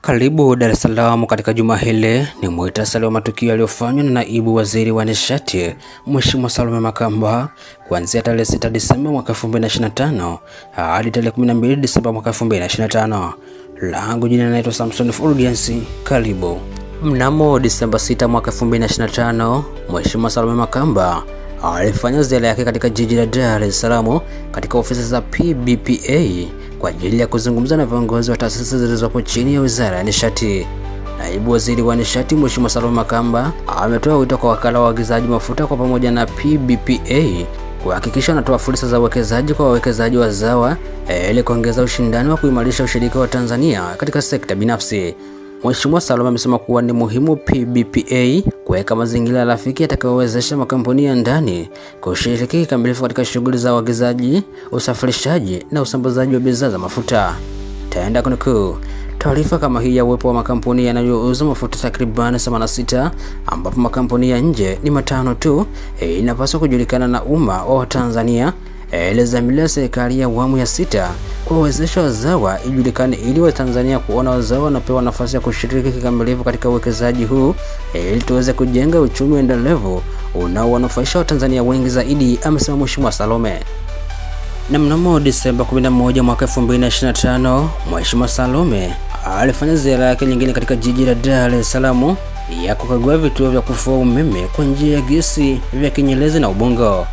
Karibu Dar es Salaam katika juma hili ni muhtasari wa matukio yaliyofanywa na Naibu Waziri wa Nishati Mheshimiwa Salome Makamba kuanzia tarehe 6 Disemba mwaka 2025 hadi tarehe 12 Disemba mwaka 2025. Langu jina naitwa Samson Fulgensi. Karibu. Mnamo Disemba 6 mwaka 2025, Mheshimiwa Salome Makamba alifanya ziara yake katika jiji la Dar es Salaam katika ofisi za PBPA kwa ajili ya kuzungumza na viongozi wa taasisi zilizopo chini ya Wizara ya Nishati. Naibu Waziri wa Nishati Mheshimiwa Salome Makamba ametoa wito kwa wakala wa uagizaji mafuta kwa pamoja na PBPA kuhakikisha wanatoa fursa za uwekezaji kwa wawekezaji wazawa ili kuongeza ushindani wa kuimarisha ushirika wa Tanzania katika sekta binafsi. Mheshimiwa Salome amesema kuwa ni muhimu PBPA kuweka mazingira rafiki yatakayowezesha makampuni ya ndani kushiriki kikamilifu katika shughuli za uagizaji, usafirishaji na usambazaji wa bidhaa za mafuta. Taenda kunukuu, taarifa kama hii ya uwepo wa makampuni yanayouza mafuta takriban 86 ambapo makampuni ya nje ni 5 tu inapaswa kujulikana na umma wa Tanzania. Elezamilia serikali ya awamu ya 6 kuwawezesha wazawa ijulikane ili Watanzania kuona wazawa wanapewa nafasi ya kushiriki kikamilifu katika uwekezaji huu ili tuweze kujenga uchumi endelevu unaowanufaisha Watanzania wengi zaidi, amesema Mheshimiwa Salome. Na mnamo Disemba 11 mwaka 2025, Mheshimiwa Salome alifanya ziara yake nyingine katika jiji la Dar es Salaam ya kukagua vituo vya kufua umeme kwa njia ya gesi vya Kinyerezi na Ubungo.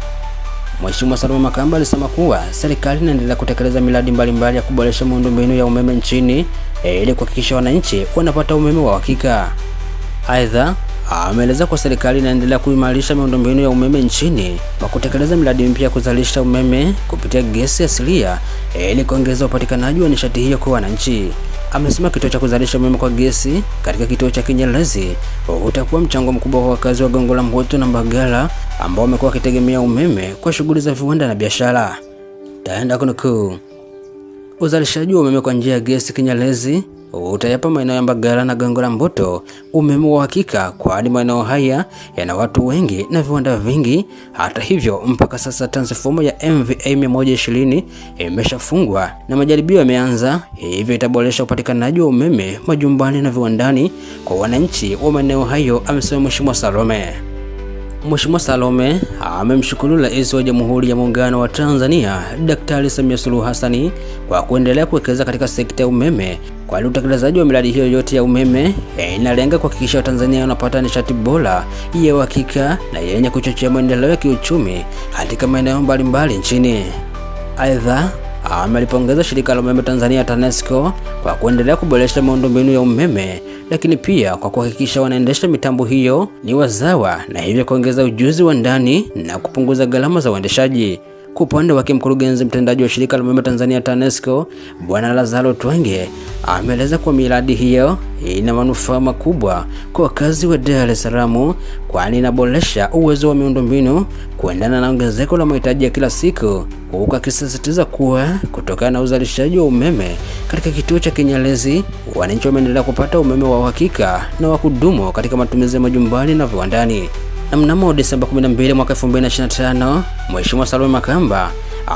Mheshimiwa Salome Makamba alisema kuwa serikali inaendelea kutekeleza miradi mbalimbali ya kuboresha miundombinu ya umeme nchini ili kuhakikisha wananchi wanapata umeme wa uhakika. Aidha, ameeleza kuwa serikali inaendelea kuimarisha miundombinu ya umeme nchini kwa kutekeleza miradi mpya ya kuzalisha umeme kupitia gesi asilia ili kuongeza upatikanaji wa nishati hiyo kwa wananchi. Amesema kituo cha kuzalisha umeme kwa gesi katika kituo cha Kinyerezi utakuwa mchango mkubwa kwa wakazi wa Gongo la Mboto na Mbagala ambao wamekuwa wakitegemea umeme kwa shughuli za viwanda na biashara. Taenda kunukuu, uzalishaji wa umeme kwa njia ya gesi Kinyerezi utayapa maeneo ya Mbagala na Gongo la Mboto umeme wa uhakika, kwani maeneo haya yana watu wengi na viwanda vingi. Hata hivyo, mpaka sasa transformer ya MVA 120 imeshafungwa na majaribio yameanza, hivyo itaboresha upatikanaji wa umeme majumbani na viwandani kwa wananchi wa maeneo hayo, amesema Mheshimiwa Salome. Mheshimiwa Salome amemshukuru Rais wa Jamhuri ya Muungano wa Tanzania Daktari Samia Suluhu Hassan kwa kuendelea kuwekeza katika sekta ya umeme, kwani utekelezaji wa miradi hiyo yote ya umeme inalenga kuhakikisha Watanzania wanapata nishati bora ya uhakika na yenye kuchochea maendeleo ya kiuchumi katika maeneo mbalimbali nchini. Aidha, amelipongeza shirika la umeme Tanzania TANESCO kwa kuendelea kuboresha miundombinu ya umeme, lakini pia kwa kuhakikisha wanaendesha mitambo hiyo ni wazawa na hivyo kuongeza ujuzi wa ndani na kupunguza gharama za uendeshaji. Kwa upande wake, mkurugenzi mtendaji wa shirika la umeme Tanzania TANESCO Bwana Lazaro Twenge ameeleza kuwa miradi hiyo ina manufaa makubwa kwa wakazi wa Dar es Salaam, kwani inaboresha uwezo wa miundombinu kuendana na ongezeko la mahitaji ya kila siku, huku akisisitiza kuwa kutokana na uzalishaji wa umeme katika kituo cha Kinyerezi, wananchi wameendelea kupata umeme wa uhakika na wa kudumu katika matumizi ya majumbani na viwandani. Na mnamo Desemba 12 mwaka 2025, Mheshimiwa Salome Makamba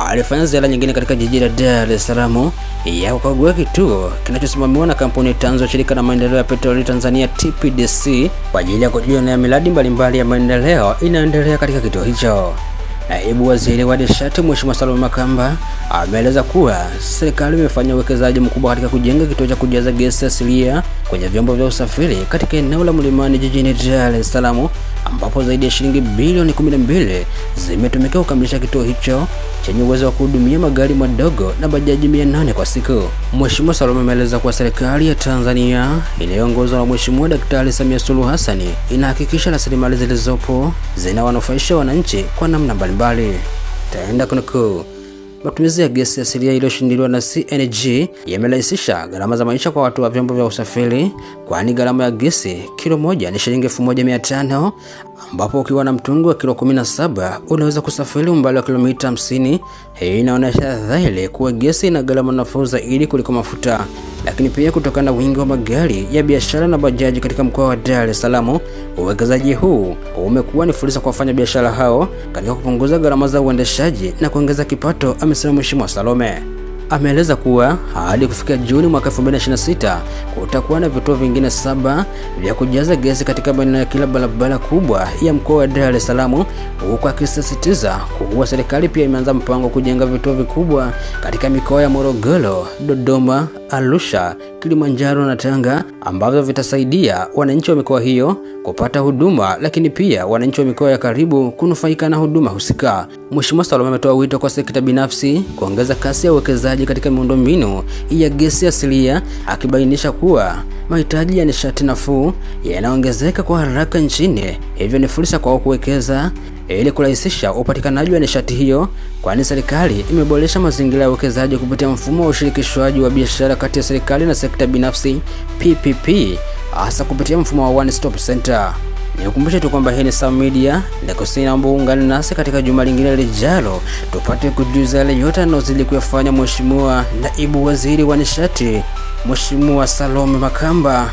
alifanya ziara nyingine katika jiji la Dar es Salaam ya kukagua kituo kinachosimamiwa na kampuni tanzo shirika la maendeleo ya petroli Tanzania TPDC kwa ajili ya kujionea miradi mbalimbali ya maendeleo inayoendelea katika kituo hicho. Naibu Waziri wa Nishati Mheshimiwa Salome Makamba ameeleza kuwa serikali imefanya uwekezaji mkubwa katika kujenga kituo cha kujaza gesi asilia kwenye vyombo vya usafiri katika eneo la Mlimani jijini Dar es Salaam, ambapo zaidi ya shilingi bilioni 12 zimetumika kukamilisha kituo hicho chenye uwezo wa kuhudumia magari madogo na bajaji 800 kwa siku. Mheshimiwa Salome ameeleza kuwa serikali ya Tanzania inayoongozwa na Mheshimiwa Daktari Samia Suluhu Hassan inahakikisha rasilimali zilizopo zinawanufaisha wananchi kwa namna mbalimbali. Taenda kunukuu, matumizi ya gesi asilia iliyoshindiliwa na CNG yamerahisisha gharama za maisha kwa watu wa vyombo vya usafiri, kwani gharama ya gesi kilo moja ni shilingi 1500, ambapo ukiwa na mtungi wa kilo 17 unaweza kusafiri umbali wa kilomita 50. Hii inaonyesha dhahiri kuwa gesi ina gharama nafuu zaidi kuliko mafuta. Lakini pia kutokana na wingi wa magari ya biashara na bajaji katika mkoa wa Dar es Salaam, uwekezaji huu umekuwa ni fursa kwa wafanyabiashara hao katika kupunguza gharama za uendeshaji na kuongeza kipato, amesema Mheshimiwa Salome. ameeleza kuwa hadi kufikia Juni mwaka 2026 kutakuwa na vituo vingine 7 vya kujaza gesi katika maeneo ya kila barabara kubwa ya mkoa wa Dar es Salaam, huku akisisitiza kuwa serikali pia imeanza mpango kujenga vituo vikubwa katika mikoa ya Morogoro, Dodoma, Arusha, Kilimanjaro na Tanga ambavyo vitasaidia wananchi wa mikoa hiyo kupata huduma, lakini pia wananchi wa mikoa ya karibu kunufaika na huduma husika. Mheshimiwa Salome ametoa wito kwa sekta binafsi kuongeza kasi ya uwekezaji katika miundombinu ya gesi asilia, akibainisha kuwa mahitaji ya nishati nafuu yanaongezeka kwa haraka nchini, hivyo ni fursa kwa kuwekeza ili kurahisisha upatikanaji wa nishati hiyo, kwani serikali imeboresha mazingira ya uwekezaji kupitia mfumo wa ushirikishwaji wa biashara kati ya serikali na sekta binafsi PPP, hasa kupitia mfumo wa One Stop Center. Nikukumbusha tu kwamba hii ni Sam Media, na kusinaomba ungane nasi katika juma lingine lijalo tupate kujuza yale yote yanayozidi kuyafanya Mheshimiwa Naibu Waziri wa Nishati Mheshimiwa Salome Makamba.